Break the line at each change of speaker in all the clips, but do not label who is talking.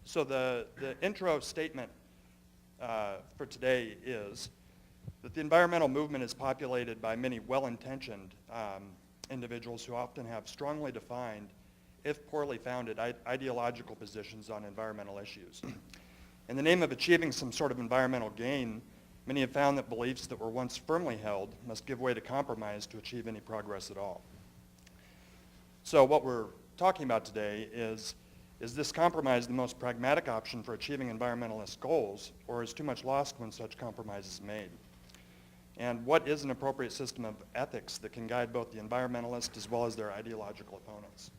So the intro statement for today is that the environmental movement is populated by many well-intentioned individuals who often have strongly defined, if poorly founded, ideological positions on environmental issues. In the name of achieving some sort of environmental gain, many have found that beliefs that were once firmly held must give way to compromise to achieve any progress at all. So what we're talking about today is this compromise the most pragmatic option for achieving environmentalist goals, or is too much lost when such compromise is made? And what is an appropriate system of ethics that can guide both the environmentalists as well as their ideological opponents?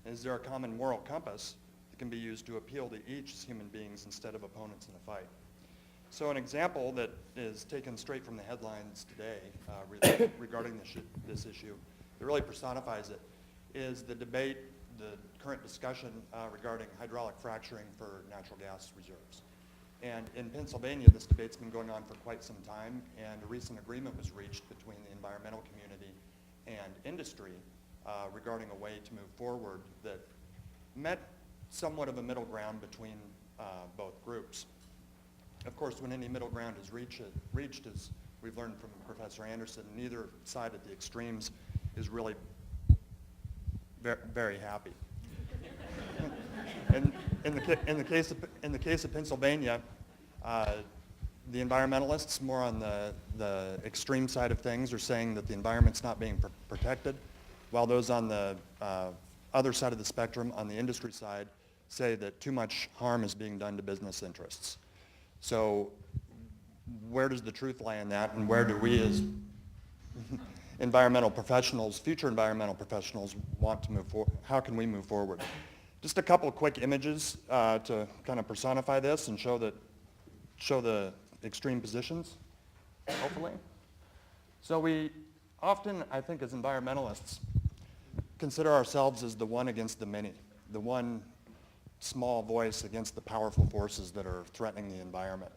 And is there a common moral compass that can be used to appeal to each as human beings instead of opponents in a fight? So an example that is taken straight from the headlines today regarding this issue that really personifies it is the debate, the current discussion regarding hydraulic fracturing for natural gas reserves. And in Pennsylvania, this debate's been going on for quite some time, and a recent agreement was reached between the environmental community and industry regarding a way to move forward that met somewhat of a middle ground between both groups. Of course, when any middle ground is reached, as we've learned from Professor Anderson, neither side at the extremes is really very happy. In the case of Pennsylvania, the environmentalists, more on the extreme side of things, are saying that the environment's not being protected, while those on the other side of the spectrum, on the industry side, say that too much harm is being done to business interests. So where does the truth lie in that, and where do we as environmental professionals, future environmental professionals, want to move forward? How can we move forward? Just a couple of quick images to kind of personify this and show the extreme positions, hopefully. So we often, I think, as environmentalists, consider ourselves as the one against the many, the one small voice against the powerful forces that are threatening the environment.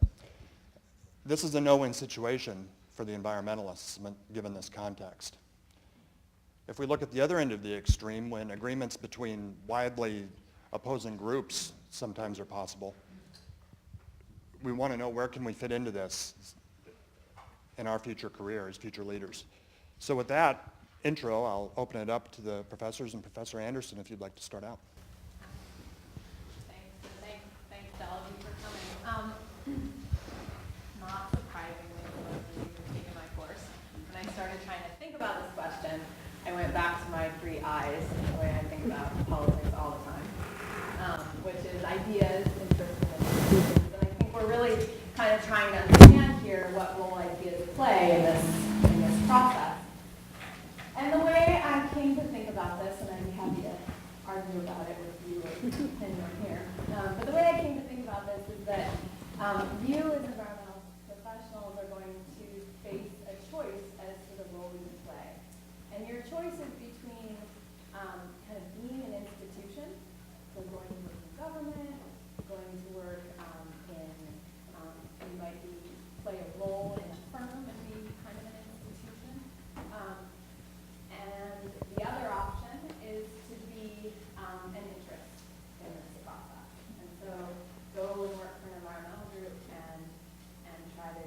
This is a no-win situation for the environmentalists given this context. If we look at the other end of the extreme, when agreements between widely opposing groups sometimes are possible, we want to know where can we fit into this in our future career as future leaders. So with that intro, I'll open it up to the professors, and Professor Anderson, if you'd like to start out.
Thanks to all of you for coming. Not surprisingly, for those of you who have taken my course, when I started trying to think about this question, I went back to my 3 I's, the way I think about politics all the time, which is ideas, interests, and institutions. And I think we're really kind of trying to understand here what role ideas play in this process. And the way I came to think about this, and I'd be happy to argue about it with you or anyone here, but the way I came to think about this is that you as environmental professionals are going to face a choice as to the role you play. And your choice is between kind of being an institution, so going to work in government, going to work you might play a role in a firm and be kind of an institution. And the other option is to be an interest in this process. And so go and work for an environmental group and try to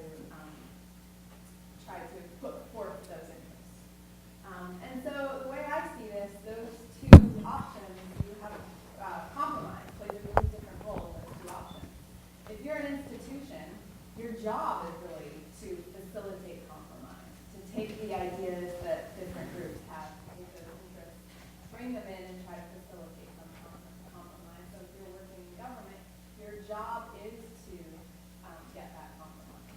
put forth those interests. And so the way I see this, those two options, you have compromise, plays a really different role in those two options. If you're an institution, your job is really to facilitate compromise, to take the ideas that different groups have, take those interests, bring them in and try to facilitate some compromise. So if you're working in government, your job is to get that compromise.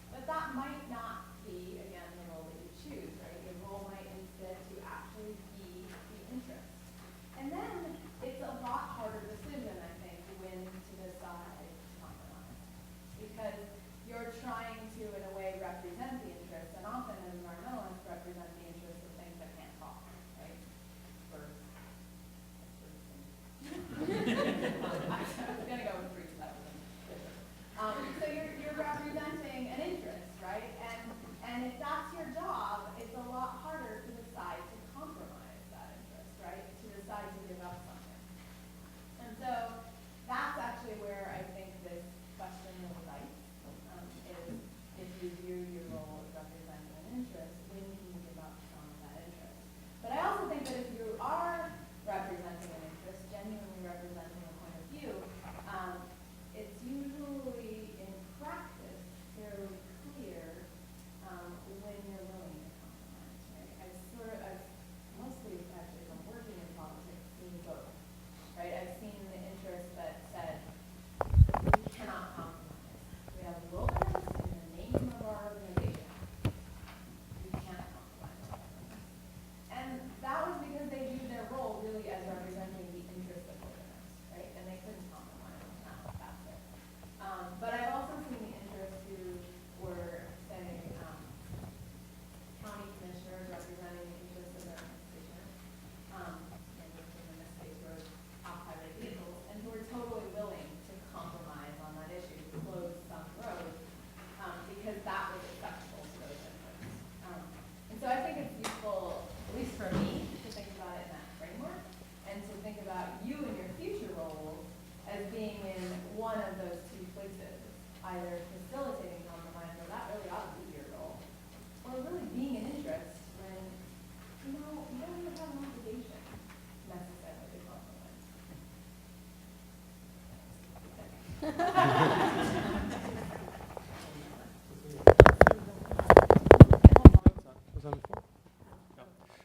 But that might not be, again, the role that you choose, right? Your role might instead to actually be the interest. And then it's a lot harder decision, I think, when to decide to compromise. Because you're trying to, in a way, represent the interests, and often as environmentalists represent the interests of things that can't talk, right? Birds. I was going to go with trees, that was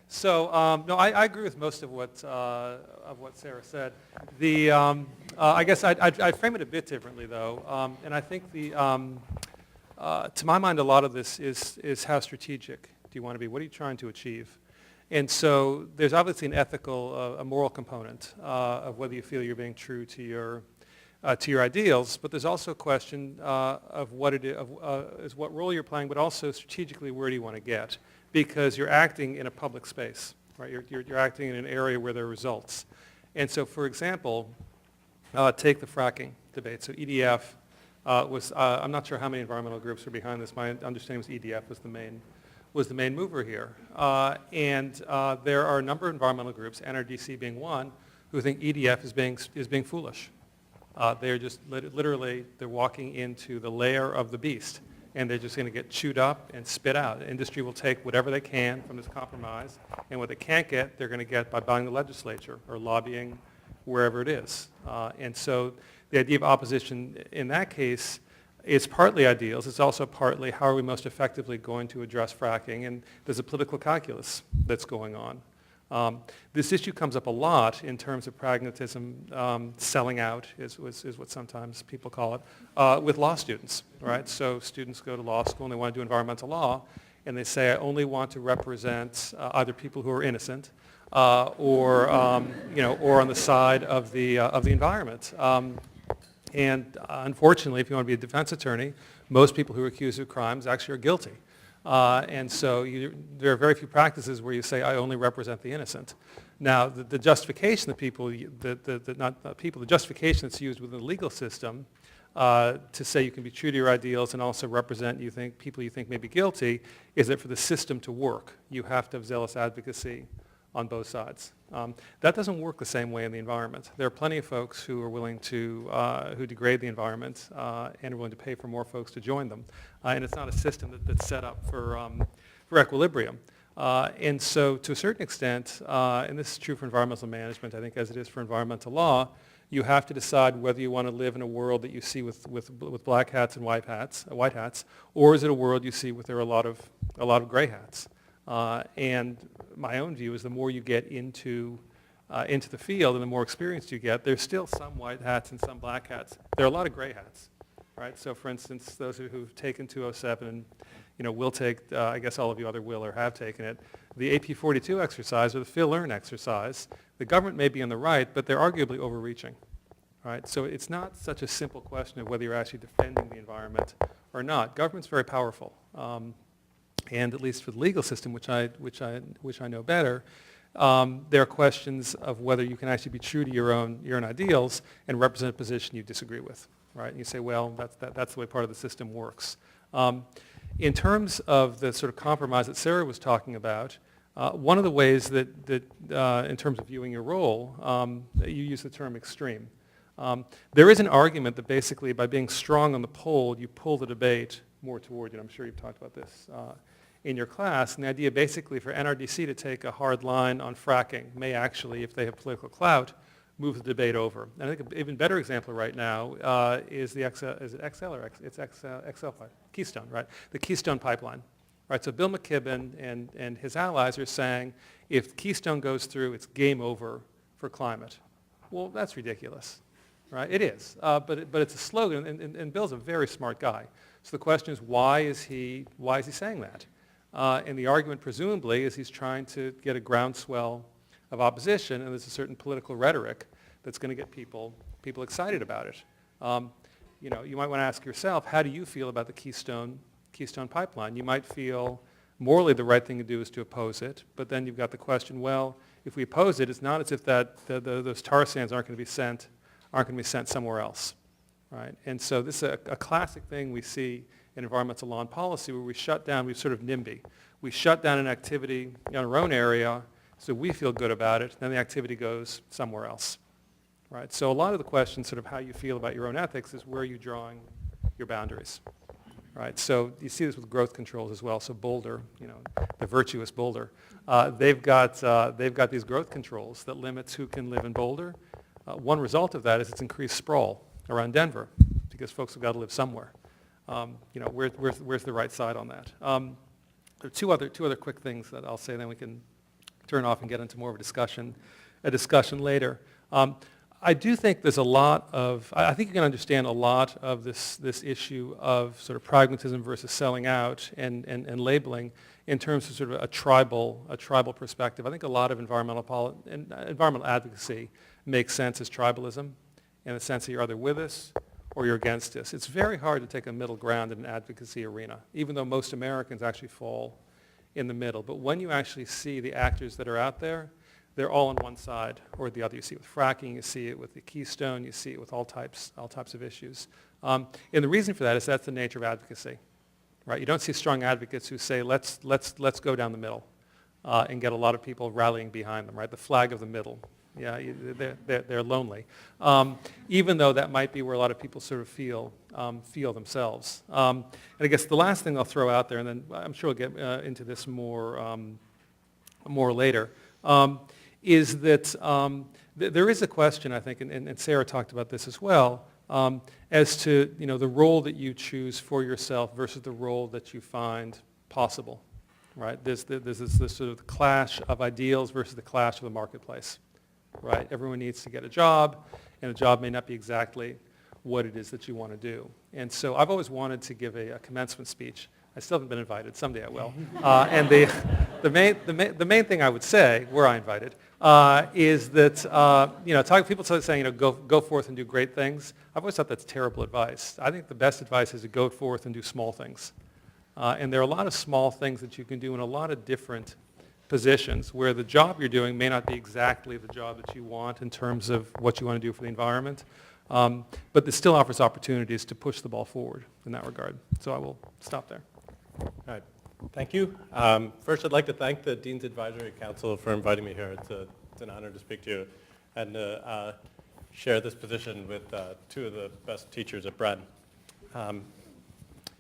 So no, I agree with most of what Sarah said. I guess I'd frame it a bit differently, though, and I think to my mind, a lot of this is how strategic do you want to be? What are you trying to achieve? And so there's obviously an ethical, a moral component of whether you feel you're being true to your ideals, but there's also a question of what it is what role you're playing, but also strategically where do you want to get? Because you're acting in a public space, right? You're acting in an area where there are results. And so, for example, take the fracking debate. So EDF was, I'm not sure how many environmental groups are behind this. My understanding was EDF was the main mover here. And there are a number of environmental groups, NRDC being one, who think EDF is being foolish. They're just literally, they're walking into the lair of the beast, and they're just going to get chewed up and spit out. Industry will take whatever they can from this compromise, and what they can't get, they're going to get by buying the legislature or lobbying wherever it is. And so the idea of opposition in that case is partly ideals. It's also partly how are we most effectively going to address fracking, and there's a political calculus that's going on. This issue comes up a lot in terms of pragmatism, selling out is what sometimes people call it, with law students, right? So students go to law school and they want to do environmental law, and they say, I only want to represent either people who are innocent or on the side of the environment. And unfortunately, if you want to be a defense attorney, most people who are accused of crimes actually are guilty. And so there are very few practices where you say, I only represent the innocent. Now, the justification the justification that's used within the legal system to say you can be true to your ideals and also represent people you think may be guilty is that for the system to work, you have to have zealous advocacy on both sides. That doesn't work the same way in the environment. There are plenty of folks who are willing to, who degrade the environment and are willing to pay for more folks to join them. And it's not a system that's set up for equilibrium. And so to a certain extent, and this is true for environmental management, I think as it is for environmental law, you have to decide whether you want to live in a world that you see with black hats and white hats, or is it a world you see with there are a lot of gray hats. And my own view is the more you get into the field and the more experience you get, there's still some white hats and some black hats. There are a lot of gray hats, right? So for instance, those who've taken 207 and will take, I guess all of you either will or have taken it, the AP 42 exercise or the Phil-Learn exercise, the government may be in the right, but they're arguably overreaching, right? So it's not such a simple question of whether you're actually defending the environment or not. Government's very powerful. And at least for the legal system, which I know better, there are questions of whether you can actually be true to your own ideals and represent a position you disagree with, right? And you say, well, that's the way part of the system works. In terms of the sort of compromise that Sarah was talking about, one of the ways that in terms of viewing your role, you use the term extreme. There is an argument that basically by being strong on the pole, you pull the debate more toward you. I'm sure you've talked about this in your class. And the idea basically for NRDC to take a hard line on fracking may actually, if they have political clout, move the debate over. And I think an even better example right now is the Keystone, right? The Keystone pipeline. Right, so Bill McKibben and his allies are saying if Keystone goes through, it's game over for climate. Well, that's ridiculous. Right? It is, but it's a slogan, and Bill's a very smart guy. So the question is, why is he saying that? And the argument, presumably, is he's trying to get a groundswell of opposition, and there's a certain political rhetoric that's going to get people excited about it. You might want to ask yourself, how do you feel about the Keystone pipeline? You might feel morally the right thing to do is to oppose it, but then you've got the question, well, if we oppose it, it's not as if those tar sands aren't going to be sent somewhere else, right? And so this is a classic thing we see in environmental law and policy where we shut down, we sort of NIMBY. We shut down an activity in our own area so we feel good about it, then the activity goes somewhere else, right? So a lot of the questions, sort of how you feel about your own ethics, is where are you drawing your boundaries, right? So you see this with growth controls as well. So Boulder, the virtuous Boulder, they've got these growth controls that limits who can live in Boulder. One result of that is it's increased sprawl around Denver. because folks have got to live somewhere. Where's the right side on that? There are two other quick things that I'll say, then we can turn off and get into more of a discussion later. I do think there's a lot of, I think you can understand a lot of this issue of sort of pragmatism versus selling out and labeling in terms of sort of a tribal perspective. I think a lot of environmental advocacy makes sense as tribalism, in the sense that you're either with us or you're against us. It's very hard to take a middle ground in an advocacy arena, even though most Americans actually fall in the middle. But when you actually see the actors that are out there, they're all on one side or the other. You see it with fracking, you see it with the Keystone, you see it with all types of issues. And the reason for that is that's the nature of advocacy, right? You don't see strong advocates who say, let's go down the middle and get a lot of people rallying behind them, right? The flag of the middle. Yeah, they're lonely. Even though that might be where a lot of people sort of feel themselves. And I guess the last thing I'll throw out there, and then I'm sure we'll get into this more later, is that there is a question, I think, and Sarah talked about this as well, as to the role that you choose for yourself versus the role that you find possible, right? There's this sort of clash of ideals versus the clash of the marketplace, right? Everyone needs to get a job, and a job may not be exactly what it is that you want to do. And so I've always wanted to give a commencement speech. I still haven't been invited. Someday I will. And the main thing I would say, were I invited, is that people start saying, go forth and do great things. I've always thought that's terrible advice. I think the best advice is to go forth and do small things. And there are a lot of small things that you can do in a lot of different positions where the job you're doing may not be exactly the job that you want in terms of what you want to do for the environment. But this still offers opportunities to push the ball forward in that regard. So I will stop there.
All right. Thank you. First, I'd like to thank the Dean's Advisory Council for inviting me here. It's an honor to speak to you and share this position with two of the best teachers at Bren.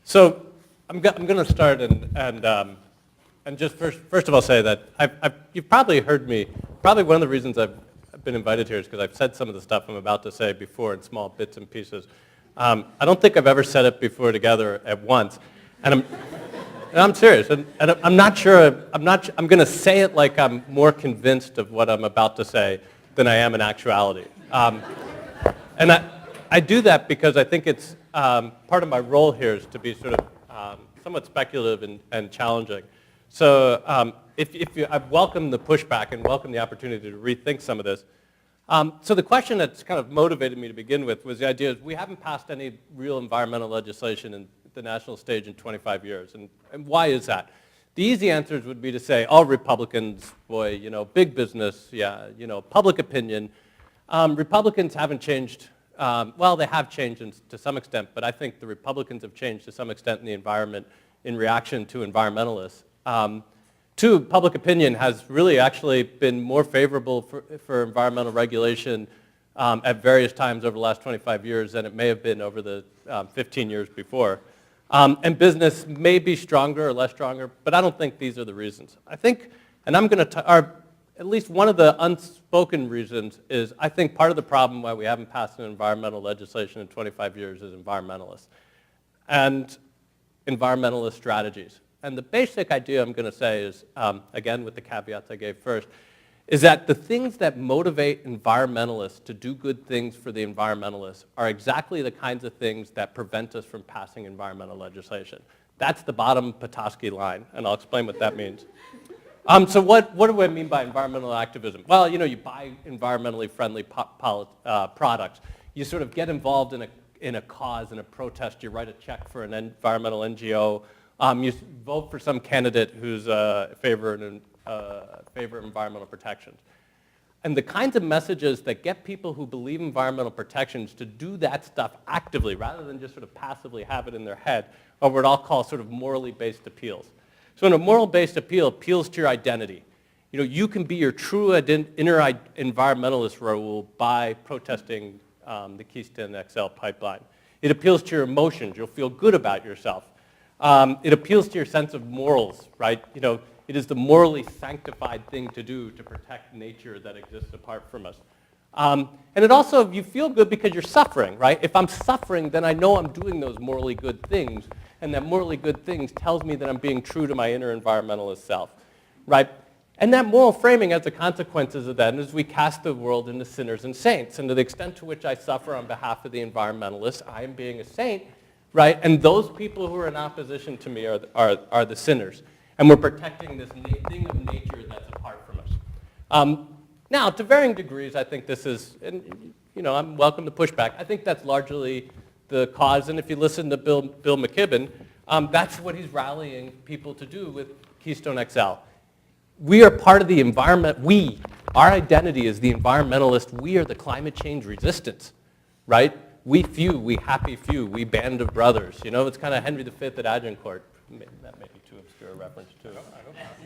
So I'm going to start and just first of all say that you've probably heard me. Probably one of the reasons I've been invited here is because I've said some of the stuff I'm about to say before in small bits and pieces. I don't think I've ever said it before together at once, and I'm serious. And I'm not sure. I'm going to say it like I'm more convinced of what I'm about to say than I am in actuality. And I do that because I think it's part of my role here is to be sort of somewhat speculative and challenging. So I welcome the pushback and welcome the opportunity to rethink some of this. So the question that's kind of motivated me to begin with was the idea is we haven't passed any real environmental legislation in the national stage in 25 years. And why is that? The easy answers would be to say, all Republicans, boy, big business, yeah, public opinion. Republicans haven't changed. Well, they have changed to some extent, but I think the Republicans have changed to some extent in the environment in reaction to environmentalists. Two, public opinion has really actually been more favorable for environmental regulation at various times over the last 25 years than it may have been over the 15 years before. And business may be stronger or less stronger, but I don't think these are the reasons. I think, and I'm going to, at least one of the unspoken reasons is I think part of the problem why we haven't passed an environmental legislation in 25 years is environmentalists and environmentalist strategies. And the basic idea I'm going to say is, again, with the caveats I gave first, is that the things that motivate environmentalists to do good things for the environmentalists are exactly the kinds of things that prevent us from passing environmental legislation. That's the bottom Potoski line, and I'll explain what that means. So what do I mean by environmental activism? Well, you buy environmentally friendly products. You sort of get involved in a cause, in a protest. You write a check for an environmental NGO. You vote for some candidate who's favor environmental protections. And the kinds of messages that get people who believe environmental protections to do that stuff actively rather than just sort of passively have it in their head are what I'll call sort of morally based appeals. So in a moral-based appeal appeals to your identity. You can be your true inner environmentalist role by protesting the Keystone XL pipeline. It appeals to your emotions. You'll feel good about yourself. It appeals to your sense of morals, right? It is the morally sanctified thing to do to protect nature that exists apart from us. And it also, you feel good because you're suffering, right? If I'm suffering, then I know I'm doing those morally good things, and that morally good things tells me that I'm being true to my inner environmentalist self, right? And that moral framing has the consequences of that as we cast the world into sinners and saints. And to the extent to which I suffer on behalf of the environmentalists, I am being a saint, right? And those people who are in opposition to me are the sinners. And we're protecting this thing of nature that's apart from us. Now, to varying degrees, I think this is, and I'm welcome to push back. I think that's largely the cause. And if you listen to Bill McKibben, that's what he's rallying people to do with Keystone XL. We are part of the environment. Our identity is the environmentalist. We are the climate change resistance, right? We few, we happy few, we band of brothers. It's kind of Henry V at Agincourt. That may be too obscure a reference too.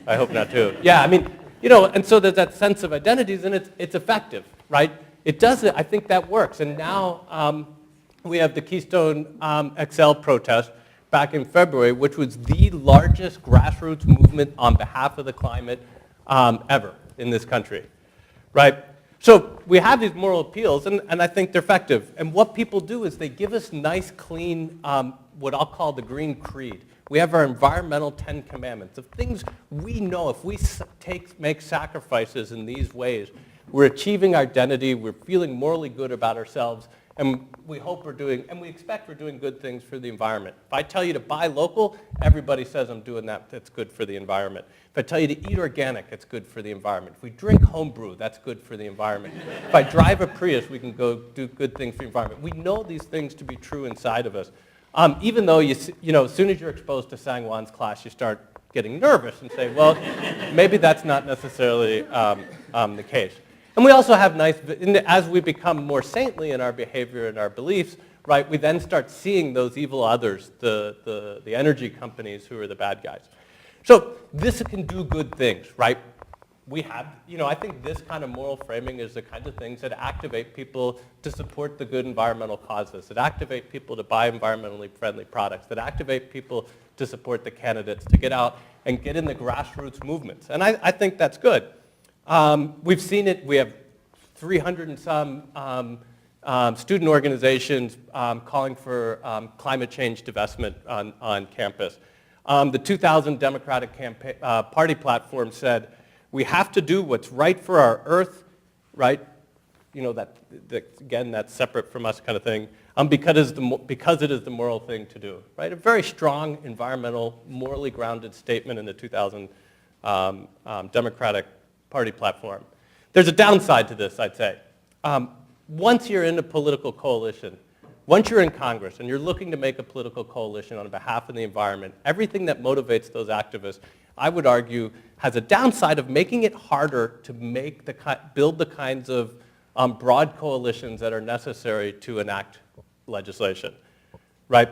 I hope not too. Yeah, and so there's that sense of identities, and it's effective, right? It does it. I think that works. And now we have the Keystone XL protest back in February, which was the largest grassroots movement on behalf of the climate ever in this country, right? So we have these moral appeals, and I think they're effective. And what people do is they give us nice, clean, what I'll call the Green Creed. We have our environmental 10 commandments of things we know if we make sacrifices in these ways, we're achieving our identity, we're feeling morally good about ourselves, and we hope and we expect we're doing good things for the environment. If I tell you to buy local, everybody says I'm doing that, that's good for the environment. If I tell you to eat organic, it's good for the environment. If we drink homebrew, that's good for the environment. If I drive a Prius, we can go do good things for the environment. We know these things to be true inside of us. Even though, as soon as you're exposed to Sangwan's class, you start getting nervous and say, well, maybe that's not necessarily the case. And we also have as we become more saintly in our behavior and our beliefs, right, we then start seeing those evil others, the energy companies who are the bad guys. So this can do good things, right? We have, I think this kind of moral framing is the kind of things that activate people to support the good environmental causes, that activate people to buy environmentally friendly products, that activate people to support the candidates, to get out and get in the grassroots movements. And I think that's good. We've seen it. We have 300 and some student organizations calling for climate change divestment on campus. The 2000 Democratic Party platform said, we have to do what's right for our earth, right? Again, that's separate from us kind of thing, because it is the moral thing to do, right? A very strong environmental, morally grounded statement in the 2000 Democratic Party platform. There's a downside to this, I'd say. Once you're in a political coalition, once you're in Congress and you're looking to make a political coalition on behalf of the environment, everything that motivates those activists, I would argue, has a downside of making it harder to build the kinds of broad coalitions that are necessary to enact legislation, right?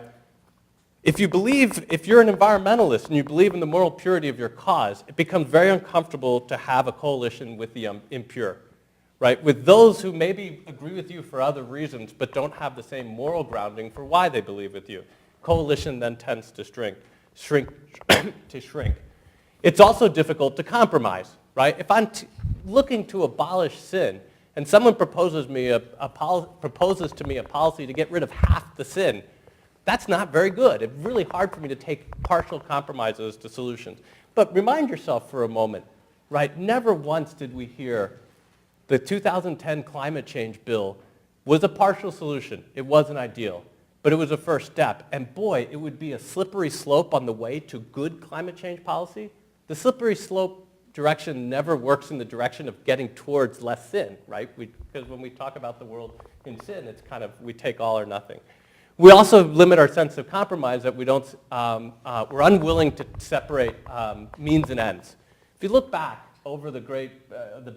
If you're an environmentalist and you believe in the moral purity of your cause, it becomes very uncomfortable to have a coalition with the impure, right? With those who maybe agree with you for other reasons but don't have the same moral grounding for why they believe with you. Coalition then tends to shrink. It's also difficult to compromise, right? If I'm looking to abolish sin and someone proposes to me a policy to get rid of half the sin, that's not very good. It's really hard for me to take partial compromises to solutions. But remind yourself for a moment, right? Never once did we hear the 2010 climate change bill was a partial solution. It wasn't ideal, but it was a first step. And boy, it would be a slippery slope on the way to good climate change policy. The slippery slope direction never works in the direction of getting towards less sin, right? Because when we talk about the world in sin, it's kind of, we take all or nothing. We also limit our sense of compromise that we don't, we're unwilling to separate means and ends. If you look back over the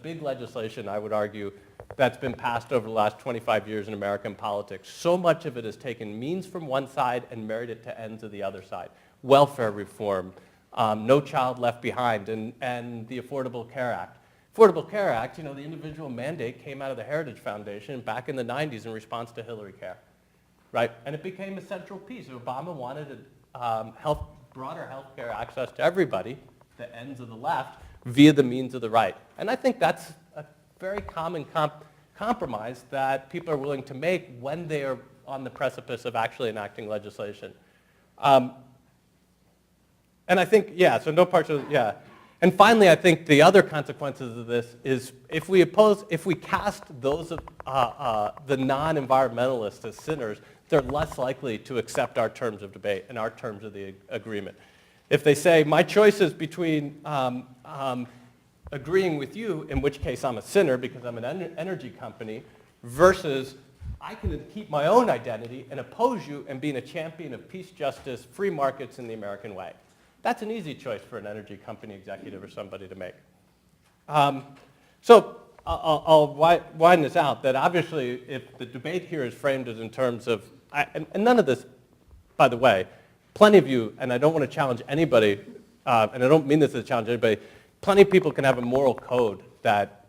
big legislation, I would argue, that's been passed over the last 25 years in American politics, so much of it has taken means from one side and married it to ends of the other side. Welfare reform, No Child Left Behind, and the Affordable Care Act. Affordable Care Act, the individual mandate came out of the Heritage Foundation back in the 90s in response to Hillary Care. Right? And it became a central piece. Obama wanted broader health care access to everybody, the ends of the left, via the means of the right. And I think that's a very common compromise that people are willing to make when they are on the precipice of actually enacting legislation. And I think, yeah, so no parts of, yeah. And finally, I think the other consequences of this is if we cast those of the non-environmentalists as sinners, they're less likely to accept our terms of debate and our terms of the agreement. If they say, my choice is between agreeing with you, in which case I'm a sinner because I'm an energy company, versus I can keep my own identity and oppose you and being a champion of peace, justice, free markets in the American way. That's an easy choice for an energy company executive or somebody to make. So I'll widen this out, that obviously if the debate here is framed as in terms of, and none of this, by the way, plenty of you, and I don't want to challenge anybody, and I don't mean this as a challenge to anybody, plenty of people can have a moral code that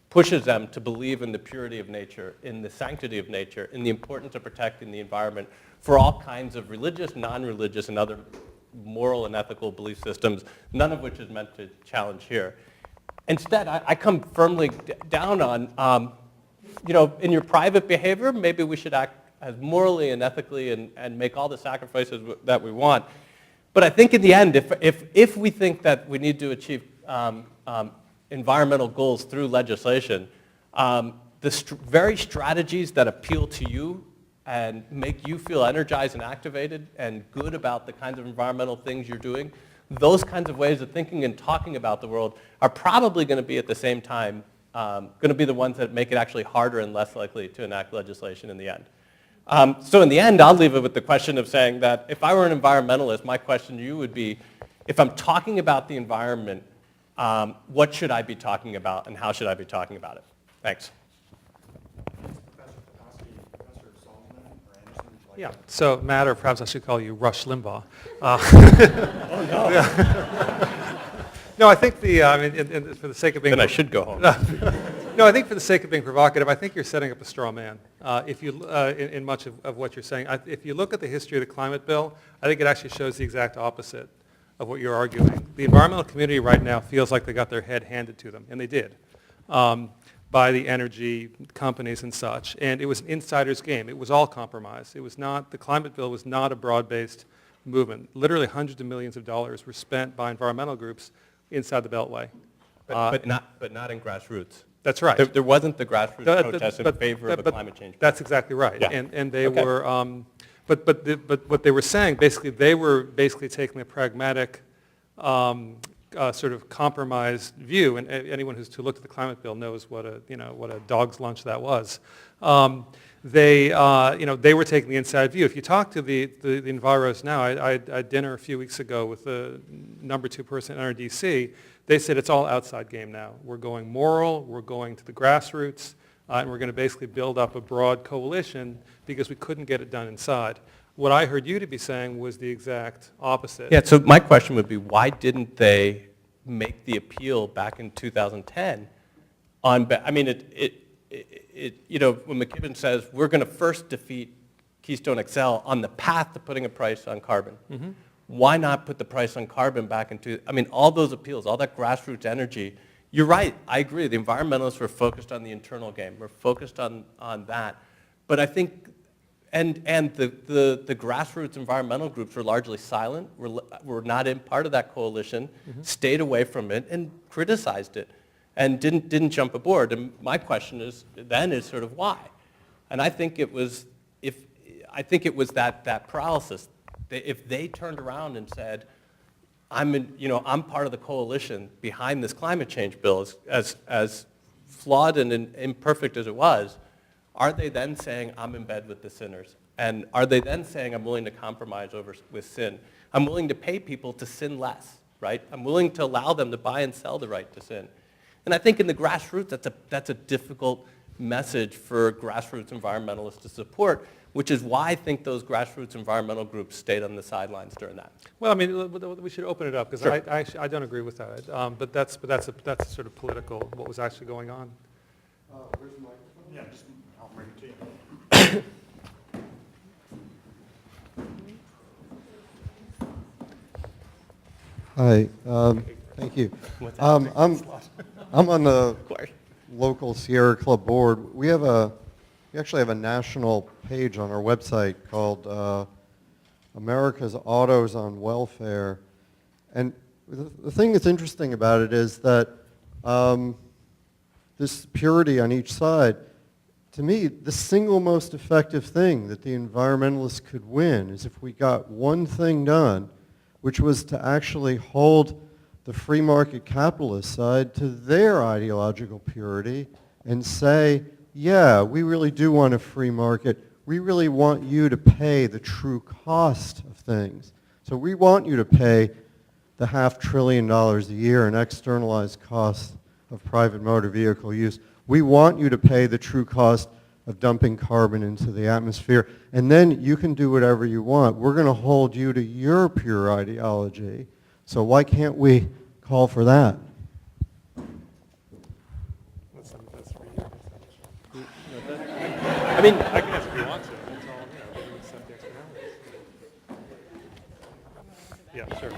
pushes them to believe in the purity of nature, in the sanctity of nature, in the importance of protecting the environment for all kinds of religious, non-religious, and other moral and ethical belief systems, none of which is meant to challenge here. Instead, I come firmly down on, in your private behavior, maybe we should act as morally and ethically and make all the sacrifices that we want. But I think in the end, if we think that we need to achieve environmental goals through legislation, the very strategies that appeal to you and make you feel energized and activated and good about the kinds of environmental things you're doing, those kinds of ways of thinking and talking about the world are probably going to be at the same time going to be the ones that make it actually harder and less likely to enact legislation in the end. So in the end, I'll leave it with the question of saying that if I were an environmentalist, my question to you would be, if I'm talking about the environment, what should I be talking about and how should I be talking about it? Thanks.
Professor Potoski, Professor Salzman, or Anderson, would you like
Yeah, so Matt, or perhaps I should call you Rush Limbaugh.
Oh, no.
Yeah. No, I think for the sake of being...
Then I should go home.
No, I think for the sake of being provocative, I think you're setting up a straw man. In much of what you're saying, if you look at the history of the climate bill, I think it actually shows the exact opposite of what you're arguing. The environmental community right now feels like they got their head handed to them, and they did, by the energy companies and such. And it was an insider's game. It was all compromise. It was not, the climate bill was not a broad-based movement. Literally hundreds of millions of dollars were spent by environmental groups inside the Beltway.
But not in grassroots.
That's right.
There wasn't the grassroots protest in favor of a climate change.
That's exactly right.
Yeah.
And they
Okay.
were, but what they were saying, basically, they were basically taking a pragmatic sort of compromised view, and anyone who's looked at the climate bill knows what a dog's lunch that was. They were taking the inside view. If you talk to the enviros now, I had dinner a few weeks ago with the number 2 person in NRDC. They said it's all outside game now. We're going moral, we're going to the grassroots, and we're going to basically build up a broad coalition because we couldn't get it done inside. What I heard you to be saying was the exact opposite.
Yeah, so my question would be, why didn't they make the appeal back in 2010 on, when McKibben says, we're going to first defeat Keystone XL on the path to putting a price on carbon. Mm-hmm. Why not put the price on carbon back into, all those appeals, all that grassroots energy. You're right, I agree. The environmentalists were focused on the internal game. We're focused on that. But I think, and the grassroots environmental groups were largely silent, were not in part of that coalition, mm-hmm. stayed away from it and criticized it and didn't jump aboard. And my question is sort of why? And I think it was that paralysis. If they turned around and said, I'm part of the coalition behind this climate change bill, as flawed and imperfect as it was, are they then saying, I'm in bed with the sinners? And are they then saying, I'm willing to compromise with sin? I'm willing to pay people to sin less, right? I'm willing to allow them to buy and sell the right to sin. And I think in the grassroots, that's a difficult message for grassroots environmentalists to support, which is why I think those grassroots environmental groups stayed on the sidelines during that.
Well, we should open it up because
Sure.
I don't agree with that. But that's sort of political, what was actually going on.
Where's the microphone? Yeah, I'll bring it to you.
Hi, thank you. I'm on the local Sierra Club board, we actually have a national page on our website called America's Autos on Welfare. And the thing that's interesting about it is that this purity on each side, to me, the single most effective thing that the environmentalists could win is if we got one thing done, which was to actually hold the free market capitalist side to their ideological purity and say, yeah, we really do want a free market. We really want you to pay the true cost of things. So we want you to pay the $500 billion a year in externalized costs of private motor vehicle use. We want you to pay the true cost of dumping carbon into the atmosphere, and then you can do whatever you want. We're going to hold you to your pure ideology. So why can't we call for that?
I mean,
I can answer if you want to. That's all, we can accept the externalities. Yeah, sure.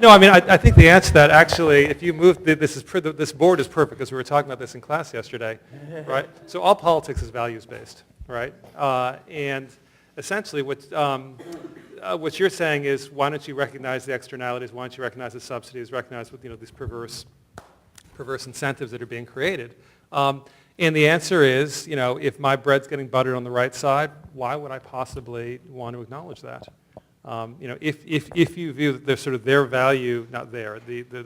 No, I mean, I think the answer to that actually, if you move, this board is perfect because we were talking about this in class yesterday, right? So all politics is values-based, right? And essentially what you're saying is, why don't you recognize the externalities? Why don't you recognize the subsidies? Recognize what, these perverse incentives that are being created. And the answer is, if my bread's getting buttered on the right side, why would I possibly want to acknowledge that? If you view that their value, not the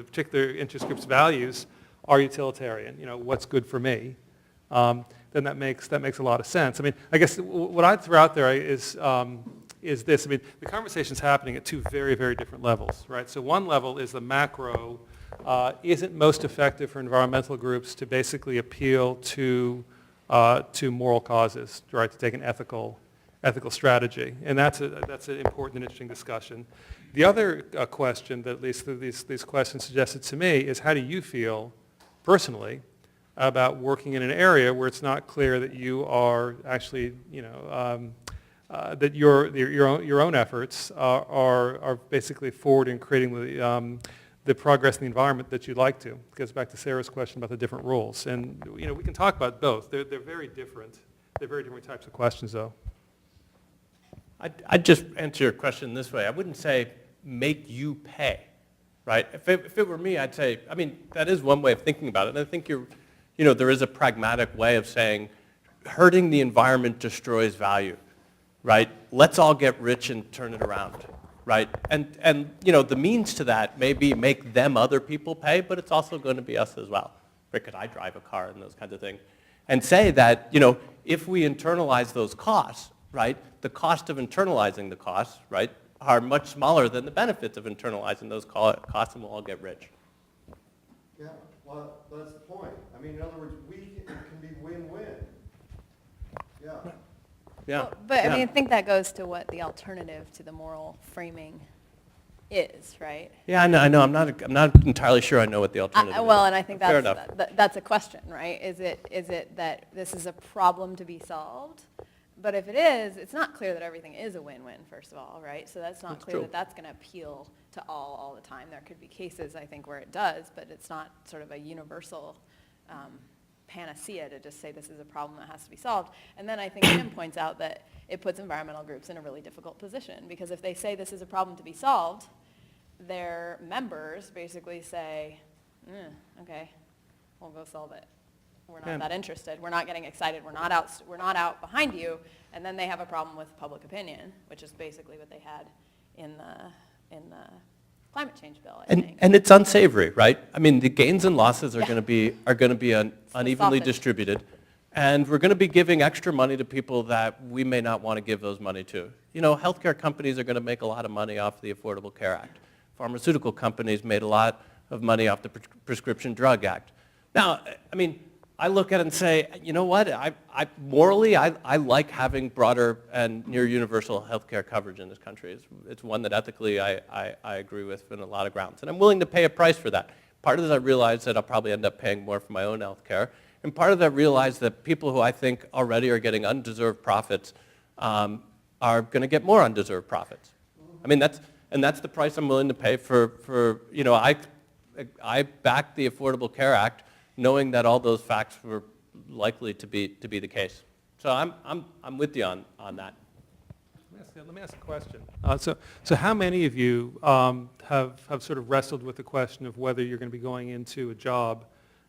particular interest group's values are utilitarian, what's good for me, then that makes a lot of sense. I mean, I guess what I'd throw out there is this. I mean, the conversation's happening at two very, very different levels, right? So one level is the macro. Is it most effective for environmental groups to basically appeal to moral causes, right? To take an ethical strategy, and that's an important and interesting discussion. The other question that at least these questions suggested to me is, how do you feel personally about working in an area where it's not clear that you are actually, that your own efforts are basically forward in creating the progress in the environment that you'd like to? It goes back to Sarah's question about the different roles, and we can talk about both. They're very different. They're very different types of questions, though.
I'd just answer your question this way. I wouldn't say make you pay, right? If it were me, I'd say, I mean, that is one way of thinking about it. And I think there is a pragmatic way of saying hurting the environment destroys value, right? Let's all get rich and turn it around, right? And the means to that may be make them other people pay, but it's also going to be us as well. Because I drive a car and those kinds of things. And say that, if we internalize those costs, right, the cost of internalizing the costs, right, are much smaller than the benefits of internalizing those costs, and we'll all get rich.
Yeah, well, that's the point. I mean, in other words, it can be win-win. Yeah.
Yeah.
Well, but
yeah.
I think that goes to what the alternative to the moral framing is, right?
Yeah, I know. I'm not entirely sure I know what the alternative is.
Well, and I think
Fair
that's a question, right? Is it that this is a problem to be solved? But if it is, it's not clear that everything is a win-win, first of all, right? So that's not clear
true.
that that's going to appeal to all the time. There could be cases, I think, where it does, but it's not sort of a universal panacea to just say this is a problem that has to be solved. And then I think Tim points out that it puts environmental groups in a really difficult position, because if they say this is a problem to be solved, their members basically say, okay, we'll go solve it. We're not that interested. We're not getting excited. We're not out behind you. And then they have a problem with public opinion, which is basically what they had in the climate change bill, I think.
And it's unsavory, right? I mean, the gains and losses are going to be unevenly
sausage.
distributed, and we're going to be giving extra money to people that we may not want to give those money to. Healthcare companies are going to make a lot of money off the Affordable Care Act. Pharmaceutical companies made a lot of money off the Prescription Drug Act. Now, I mean, I look at it and say, you know what, morally, I like having broader and near universal health care coverage in this country. It's one that ethically I agree with in a lot of grounds. And I'm willing to pay a price for that. Part of it, I realize that I'll probably end up paying more for my own health care. And part of that, I realize that people who I think already are getting undeserved profits are going to get more undeserved profits. I mean, that's the price I'm willing to pay for I back the Affordable Care Act knowing that all those facts were likely to be the case. So I'm with you on that.
Let me ask a question. So how many of you have sort of wrestled with the question of whether you're going to be going into a job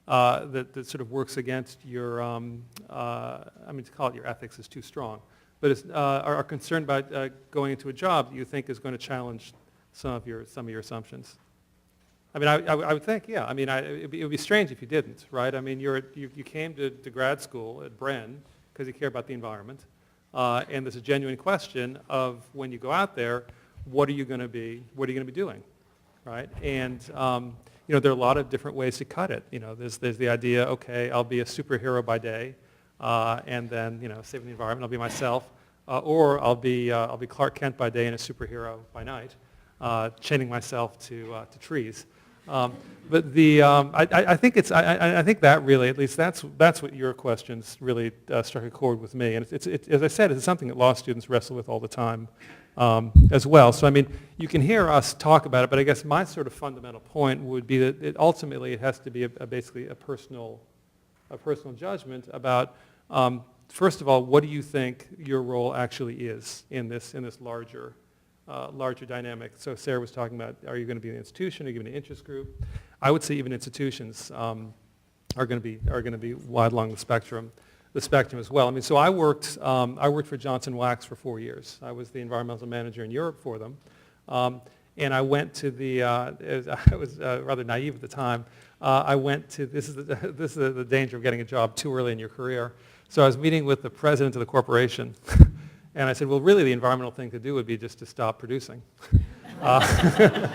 that sort of works against your, I mean, to call it your ethics is too strong, but are concerned about going into a job that you think is going to challenge some of your assumptions? I mean, I would think, yeah. I mean, it would be strange if you didn't, right? I mean, you came to grad school at Bren because you care about the environment. And there's a genuine question of when you go out there, what are you going to be doing, right? And there are a lot of different ways to cut it. There's the idea, okay, I'll be a superhero by day, and then saving the environment, I'll be myself, or I'll be Clark Kent by day and a superhero by night, chaining myself to trees. But I think I think that really, at least that's what your questions really struck a chord with me. And it's as I said, it's something that law students wrestle with all the time as well. So I mean, you can hear us talk about it, but I guess my sort of fundamental point would be that ultimately it has to be basically a personal judgment about first of all, what do you think your role actually is in this larger dynamic. So Sarah was talking about, are you going to be an institution, are you going to be an interest group? I would say even institutions are going to be wide along the spectrum as well. I mean, so I worked for Johnson Wax for 4 years. I was the environmental manager in Europe for them, and I went to I was rather naive at the time. I went to this is the danger of getting a job too early in your career. So I was meeting with the president of the corporation. And I said, well, really the environmental thing to do would be just to stop producing. And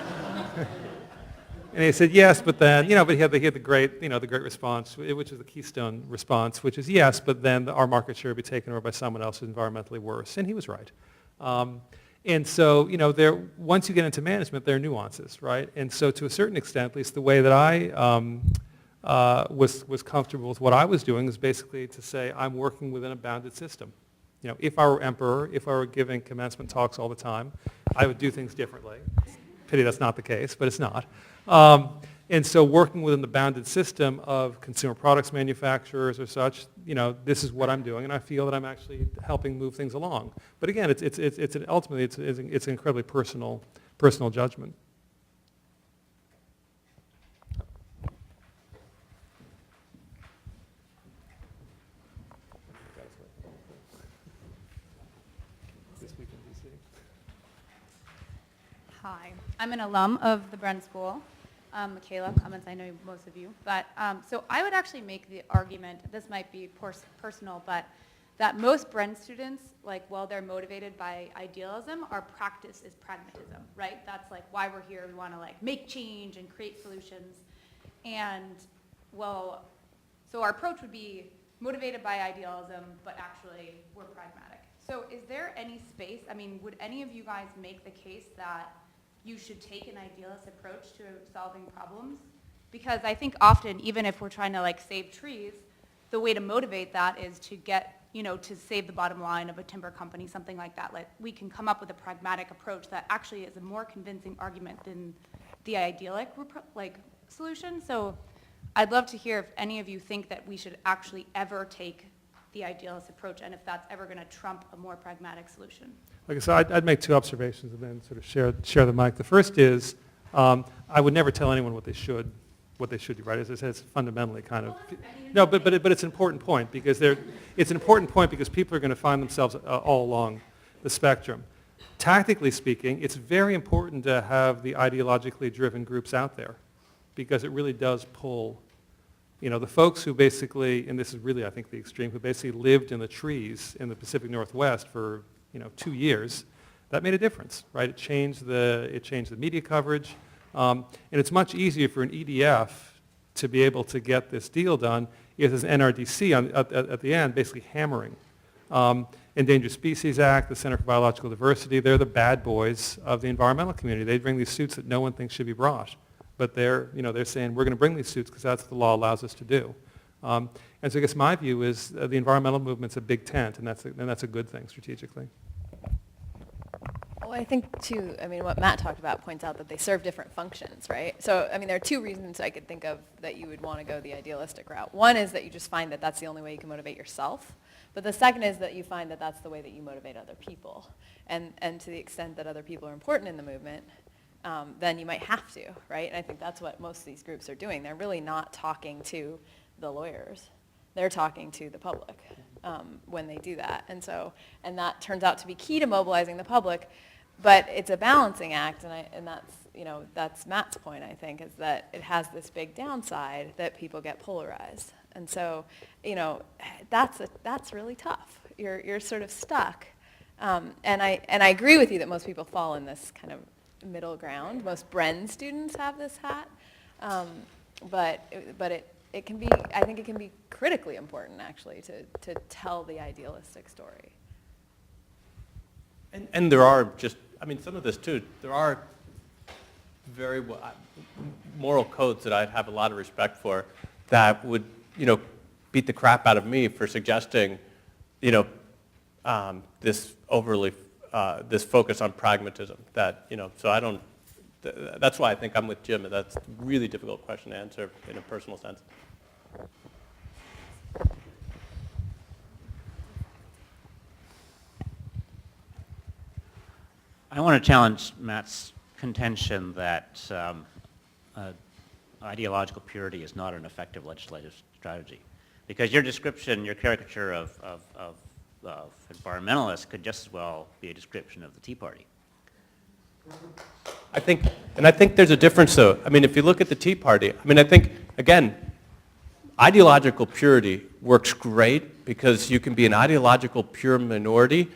he said, yes, but then, but he had the great response, which is the keystone response, which is yes, but then our market share would be taken over by someone else who's environmentally worse. And he was right. And so, once you get into management, there are nuances, right? And so to a certain extent, at least the way that I was comfortable with what I was doing is basically to say, I'm working within a bounded system. If I were emperor, if I were giving commencement talks all the time, I would do things differently. Pity that's not the case, but it's not. And so working within the bounded system of consumer products manufacturers or such, this is what I'm doing, and I feel that I'm actually helping move things along. But again, ultimately it's an incredibly personal judgment.
Hi, I'm an alum of the Bren School. Michaela comments, I know most of you. But so I would actually make the argument, this might be personal, but that most Bren students, while they're motivated by idealism, our practice is pragmatism, right? That's why we're here. We want to make change and create solutions. And so our approach would be motivated by idealism, but actually we're pragmatic. So is there any space, would any of you guys make the case that you should take an idealist approach to solving problems? Because I think often, even if we're trying to save trees, the way to motivate that is to get, to save the bottom line of a timber company, something like that. We can come up with a pragmatic approach that actually is a more convincing argument than the idyllic solution. So I'd love to hear if any of you think that we should actually ever take the idealist approach, and if that's ever going to trump a more pragmatic solution.
Like I said, I'd make two observations and then sort of share the mic. The first is, I would never tell anyone what they should do, right? As I said, it's fundamentally kind of, no, but it's an important point because people are going to find themselves all along the spectrum. Tactically speaking, it's very important to have the ideologically driven groups out there because it really does pull. The folks who basically, and this is really, I think, the extreme, who basically lived in the trees in the Pacific Northwest for, 2 years, that made a difference, right? It changed the media coverage, and it's much easier for an EDF to be able to get this deal done if there's an NRDC at the end basically hammering. Endangered Species Act, the Center for Biological Diversity, they're the bad boys of the environmental community. They bring these suits that no one thinks should be brought. But they're saying, we're going to bring these suits because that's what the law allows us to do. And so I guess my view is the environmental movement's a big tent, and that's a good thing strategically.
Well,
Well, I think too, I mean, what Matt talked about points out that they serve different functions, right? So, I mean, there are two reasons I could think of that you would want to go the idealistic route. One is that you just find that that's the only way you can motivate yourself. But the second is that you find that that's the way that you motivate other people. And to the extent that other people are important in the movement, then you might have to, right? And I think that's what most of these groups are doing. They're really not talking to the lawyers. They're talking to the public when they do that. And that turns out to be key to mobilizing the public. But it's a balancing act, and that's Matt's point, I think, is that it has this big downside that people get polarized. And so, that's really tough. You're sort of stuck. And I agree with you that most people fall in this kind of middle ground. Most Bren students have this hat. But it can be, I think it can be critically important, actually, to tell the idealistic story.
And there are just, I mean, some of this too, there are very moral codes that I'd have a lot of respect for that would, beat the crap out of me for suggesting, this overly, this focus on pragmatism that, so I don't, that's why I think I'm with Jim. That's a really difficult question to answer in a personal sense.
I want to challenge Matt's contention that ideological purity is not an effective legislative strategy. Because your description, your caricature of environmentalists could just as well be a description of the Tea Party.
I think there's a difference though. I mean, if you look at the Tea Party, I mean, I think, again, ideological purity works great because you can be an ideological pure minority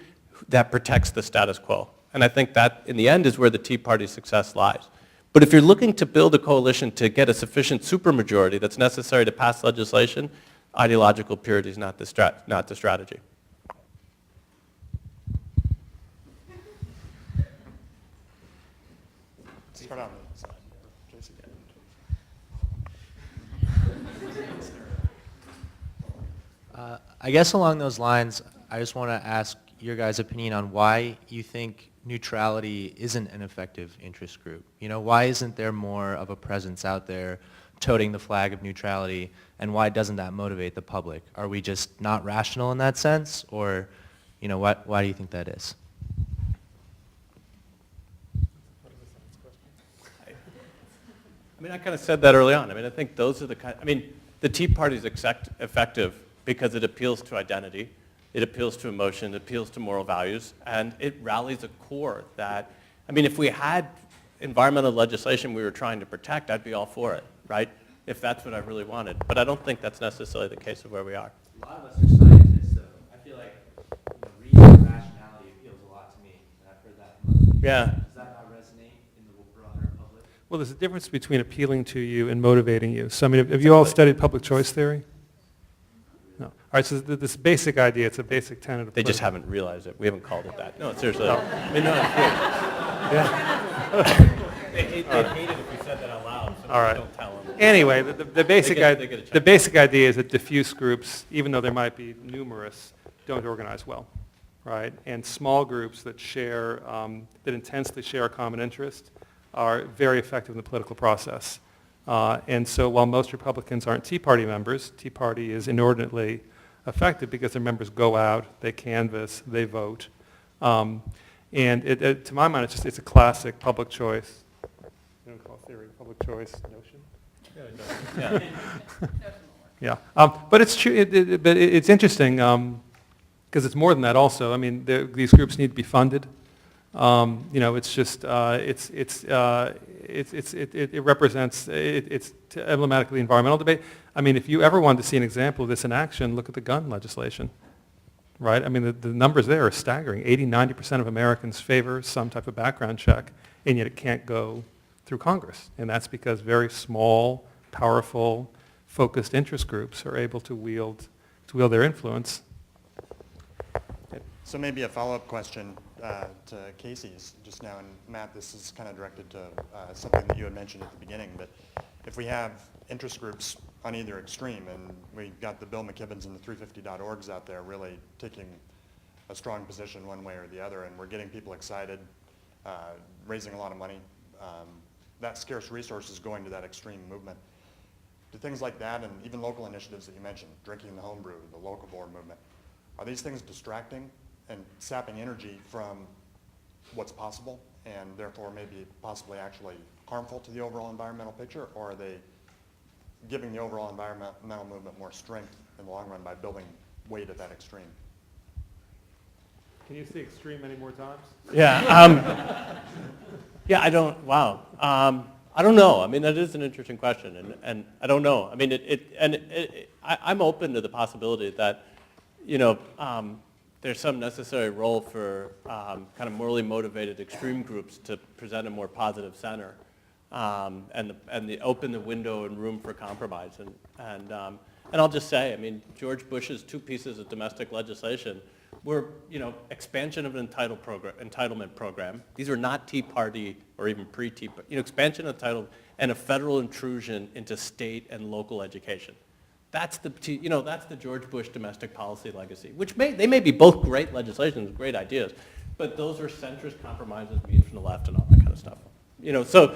that protects the status quo. And I think that, in the end, is where the Tea Party's success lies. But if you're looking to build a coalition to get a sufficient supermajority that's necessary to pass legislation, ideological purity is not the strategy.
Start on the side. Jason.
I guess along those lines, I just want to ask your guys' opinion on why you think neutrality isn't an effective interest group. Why isn't there more of a presence out there toting the flag of neutrality, and why doesn't that motivate the public? Are we just not rational in that sense, or why do you think that is?
I mean, I kind of said that early on. I mean, I think those are the Tea Party is effective because it appeals to identity, it appeals to emotion, it appeals to moral values, and it rallies a core that, I mean, if we had environmental legislation we were trying to protect, I'd be all for it, right? If that's what I really wanted. But I don't think that's necessarily the case of where we are.
A lot of us are scientists, though. I feel like reason rationality appeals a lot to me, and I've heard that from other people.
Yeah.
Does that not resonate in the broader public?
Well, there's a difference between appealing to you and motivating you. So, I mean, have you all studied public choice theory? No. All right, so this basic idea, it's a basic tenet of
They just
political-
haven't realized it. We haven't called it that. No, seriously. I mean, no, it's true.
Yeah.
They'd hate it if we said that out loud, so
All right.
don't tell them.
Anyway, the basic
They get a check.
the basic idea is that diffuse groups, even though there might be numerous, don't organize well, right? And small groups that share, that intensely share a common interest, are very effective in the political process. And so while most Republicans aren't Tea Party members, Tea Party is inordinately effective because their members go out, they canvass, they vote. And to my mind, it's a classic public choice. You don't call it theory, public choice notion.
Yeah.
Yeah, but it's true. But it's interesting because it's more than that. Also, I mean, these groups need to be funded. It's just it represents it's emblematic of the environmental debate. I mean, if you ever wanted to see an example of this in action, look at the gun legislation, right? I mean, the numbers there are staggering. 80-90% of Americans favor some type of background check, and yet it can't go through Congress, and that's because very small, powerful, focused interest groups are able to wield their influence.
So maybe a follow-up question to Casey's just now, and Matt, this is kind of directed to something that you had mentioned at the beginning, but if we have interest groups on either extreme, and we've got the Bill McKibbins and the 350.orgs out there really taking a strong position one way or the other, and we're getting people excited raising a lot of money, that scarce resource is going to that extreme movement. To things like that, and even local initiatives that you mentioned, drinking the homebrew, the local board movement, are these things distracting and sapping energy from what's possible, and therefore maybe possibly actually harmful to the overall environmental picture, or are they giving the overall environmental movement more strength in the long run by building weight at that extreme?
Can you say extreme any more times?
Yeah. Yeah, wow. I don't know. I mean, that is an interesting question, and I don't know. I mean, I'm open to the possibility that, there's some necessary role for kind of morally motivated extreme groups to present a more positive center, and open the window and room for compromise. And I'll just say, I mean, George Bush's 2 pieces of domestic legislation were, expansion of an entitlement program. These are not Tea Party or even pre-Tea, expansion of entitlement and a federal intrusion into state and local education. That's the George Bush domestic policy legacy, which they may be both great legislations, great ideas, but those are centrist compromises made from the left and all that kind of stuff. So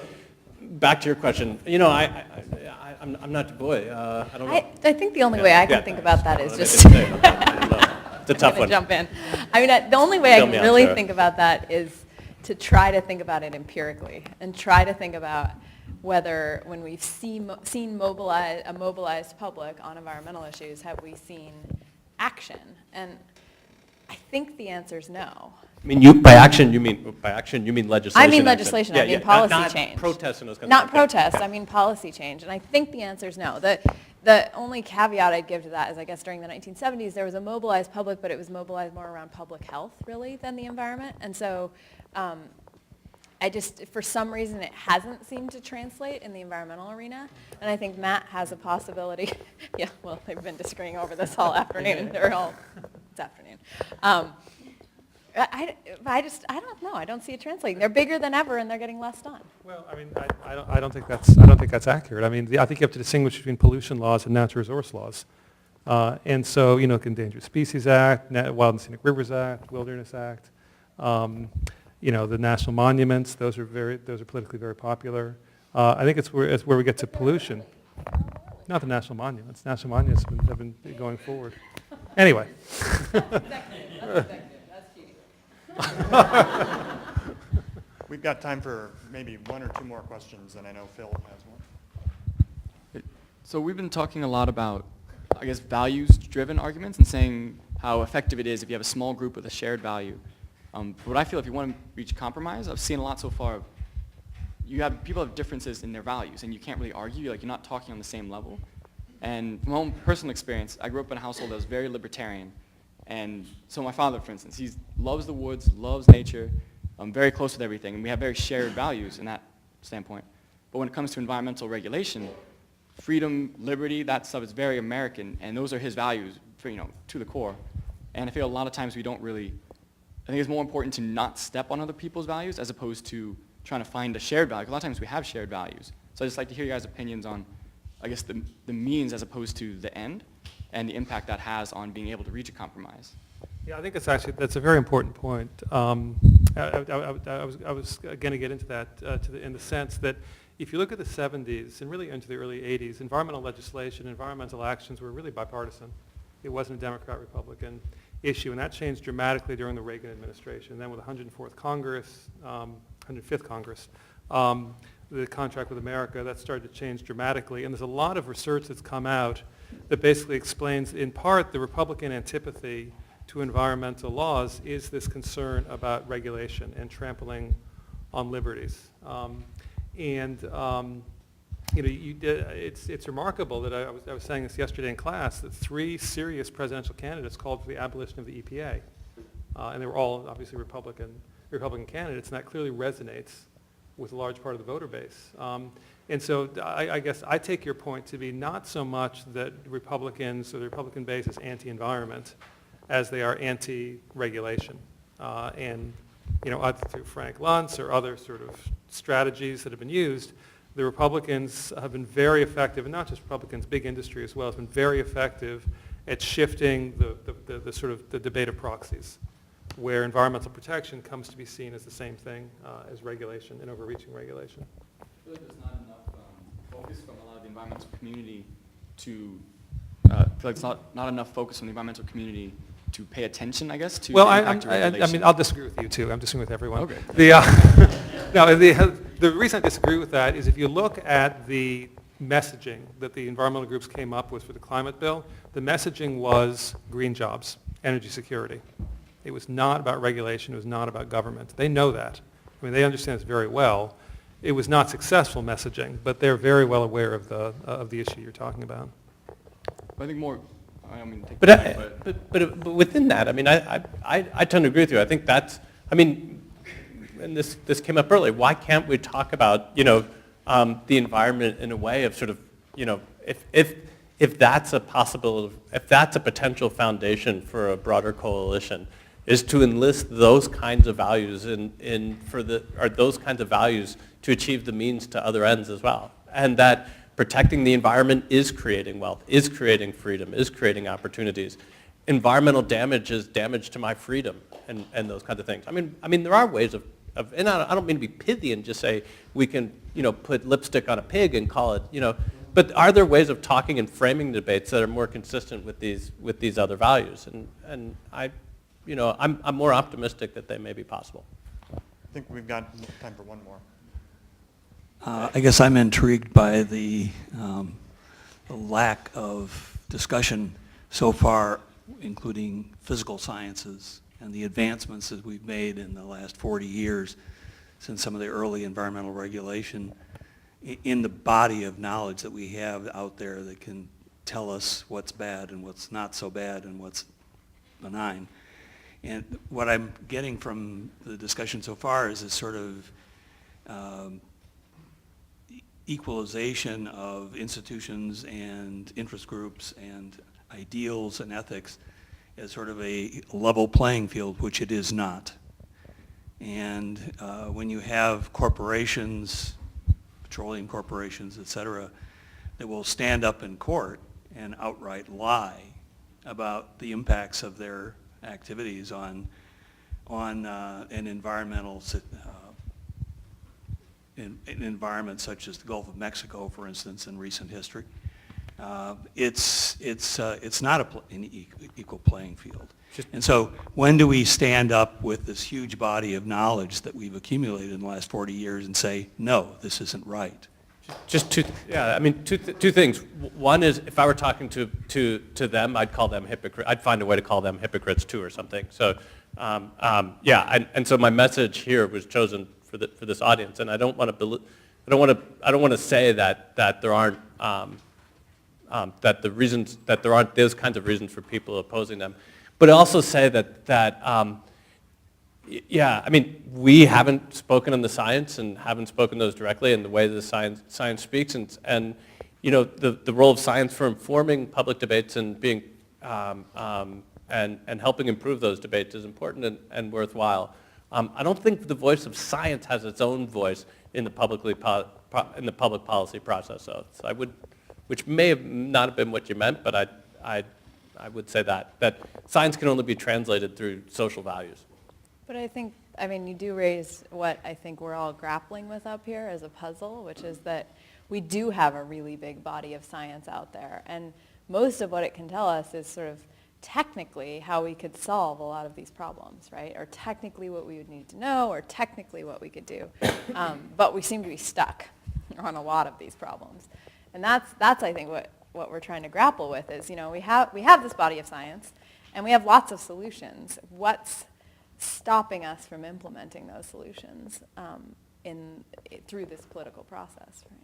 back to your question, I'm not, boy, I don't know.
I think the only way I can think about that is just.
It's a tough one.
Jump in. I mean, the only way I
Fill me
can
out,
really
Sarah.
think about that is to try to think about it empirically and try to think about whether when we've seen a mobilized public on environmental issues, have we seen action? And I think the answer is no.
I mean, by action you mean legislation.
I mean
action.
legislation,
Yeah,
I mean
yeah,
policy
not
change.
Protests and those kinds
Not
of things.
protests, I mean policy change. And I think the answer is no. The only caveat I'd give to that is I guess during the 1970s there was a mobilized public, but it was mobilized more around public health really than the environment. And so for some reason it hasn't seemed to translate in the environmental arena. And I think Matt has a possibility. Yeah, well, they've been disagreeing over this all afternoon. It's afternoon. I don't know. I don't see it translating. They're bigger than ever, and they're getting less done.
Well, I mean, I don't think that's accurate. I mean, I think you have to distinguish between pollution laws and natural resource laws. And so, Endangered Species Act, Wild and Scenic Rivers Act, Wilderness Act, the national monuments. Those are politically very popular. I think it's where we get to pollution. Not the national monuments. National monuments have been going forward. Anyway.
We've got time for maybe 1 or 2 more questions, and I know Phil has one.
So we've been talking a lot about, I guess, values-driven arguments and saying how effective it is if you have a small group with a shared value. But I feel if you want to reach compromise, I've seen a lot so far, people have differences in their values, and you can't really argue, you're not talking on the same level. And from my own personal experience, I grew up in a household that was very libertarian. And so my father, for instance, he loves the woods, loves nature, very close with everything, and we have very shared values in that standpoint. But when it comes to environmental regulation, freedom, liberty, that stuff is very American, and those are his values, to the core. And I feel a lot of times we don't really, I think it's more important to not step on other people's values as opposed to trying to find a shared value. 'Cause a lot of times we have shared values. So I'd just like to hear you guys' opinions on, I guess, the means as opposed to the end, and the impact that has on being able to reach a compromise.
Yeah, I think that's a very important point. I was going to get into that in the sense that if you look at the 70s and really into the early 80s, environmental legislation, environmental actions were really bipartisan. It wasn't a Democrat-Republican issue, and that changed dramatically during the Reagan administration. Then with the 104th Congress, 105th Congress, the contract with America, that started to change dramatically. And there's a lot of research that's come out that basically explains, in part, the Republican antipathy to environmental laws is this concern about regulation and trampling on liberties. It's remarkable that I was saying this yesterday in class, that 3 serious presidential candidates called for the abolition of the EPA. And they were all obviously Republican candidates, and that clearly resonates with a large part of the voter base. And so I guess I take your point to be not so much that Republicans or the Republican base is anti-environment as they are anti-regulation. And either through Frank Luntz or other sort of strategies that have been used, the Republicans have been very effective, and not just Republicans, big industry as well, has been very effective at shifting the sort of the debate of proxies. where environmental protection comes to be seen as the same thing as regulation and overreaching regulation.
I feel like there's not enough focus from a lot of the environmental community to, I feel like it's not enough focus from the environmental community to pay attention, I guess, to
Well,
the impact of
I
regulation.
mean, I'll disagree with you too. I'm disagreeing with everyone.
Okay.
The reason I disagree with that is if you look at the messaging that the environmental groups came up with for the climate bill, the messaging was green jobs, energy security. It was not about regulation. It was not about government. They know that. I mean, they understand this very well. It was not successful messaging, but they're very well aware of the issue you're talking about.
But I think more, I don't mean to take
But,
the mic,
but within that, I mean, I tend to agree with you. I think that's, I mean, and this came up earlier, why can't we talk about, the environment in a way of sort of, if that's a possibility, if that's a potential foundation for a broader coalition, is to enlist those kinds of values or those kinds of values to achieve the means to other ends as well. And that protecting the environment is creating wealth, is creating freedom, is creating opportunities. Environmental damage is damage to my freedom and those kinds of things. I mean, there are ways of and I don't mean to be pithy and just say we can, put lipstick on a pig and call it, but are there ways of talking and framing debates that are more consistent with these other values? And I'm more optimistic that they may be possible.
I think we've got time for one more.
I guess I'm intrigued by the lack of discussion so far, including physical sciences and the advancements that we've made in the last 40 years since some of the early environmental regulation in the body of knowledge that we have out there that can tell us what's bad and what's not so bad and what's benign. And what I'm getting from the discussion so far is this sort of equalization of institutions and interest groups and ideals and ethics as sort of a level playing field, which it is not. And when you have corporations, petroleum corporations, et cetera, that will stand up in court and outright lie about the impacts of their activities on an environmental in environments such as the Gulf of Mexico, for instance, in recent history, it's not an equal playing field. And so when do we stand up with this huge body of knowledge that we've accumulated in the last 40 years and say, no, this isn't right?
Just two things. One is if I were talking to them, I'd call them hypocrites. I'd find a way to call them hypocrites too or something. So and so my message here was chosen for this audience, and I don't want to say that there aren't that there aren't those kinds of reasons for people opposing them, but also say that I mean, we haven't spoken on the science and haven't spoken those directly in the way that the science speaks, and the role of science for informing public debates and being and helping improve those debates is important and worthwhile. I don't think the voice of science has its own voice in the public policy process. So I would, which may have not have been what you meant, but I would say that science can only be translated through social values.
But I mean, you do raise what I think we're all grappling with up here as a puzzle, which is that we do have a really big body of science out there. And most of what it can tell us is sort of technically how we could solve a lot of these problems, right? Or technically what we would need to know, or technically what we could do. But we seem to be stuck on a lot of these problems. And that's I think, what we're trying to grapple with is, we have this body of science, and we have lots of solutions. What's stopping us from implementing those solutions through this political process, right?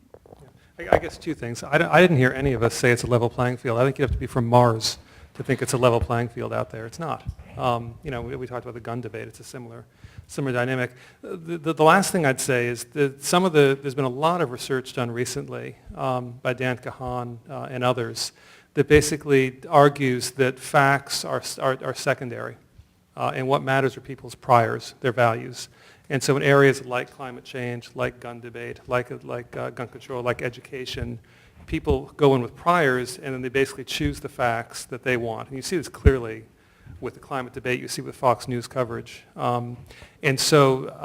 Yeah. I guess two things. I didn't hear any of us say it's a level playing field. I think you have to be from Mars to think it's a level playing field out there. It's not. We talked about the gun debate. It's a similar dynamic. The last thing I'd say is that there's been a lot of research done recently by Dan Kahan and others that basically argues that facts are secondary. And what matters are people's priors, their values. And so in areas like climate change, like gun debate, like gun control, like education, people go in with priors and then they basically choose the facts that they want. And you see this clearly with the climate debate you see with Fox News coverage. And so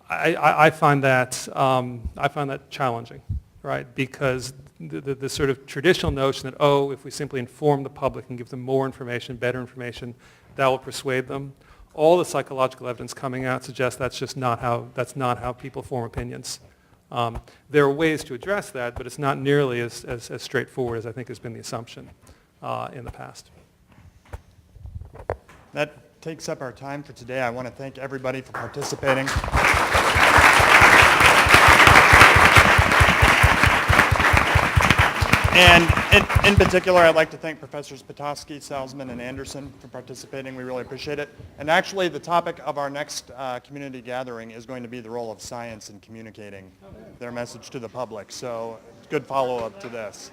I find that challenging, right? Because the sort of traditional notion that, oh, if we simply inform the public and give them more information, better information, that will persuade them. All the psychological evidence coming out suggests that's not how people form opinions. There are ways to address that, but it's not nearly as straightforward as I think has been the assumption in the past.
That takes up our time for today. I want to thank everybody for participating. And in particular, I'd like to thank Professors Potoski, Salzman, and Anderson for participating. We really appreciate it. And actually, the topic of our next community gathering is going to be the role of science in communicating their message to the public. So good follow-up to this.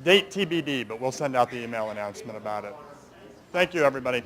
Date TBD, but we'll send out the email announcement about it. Thank you, everybody.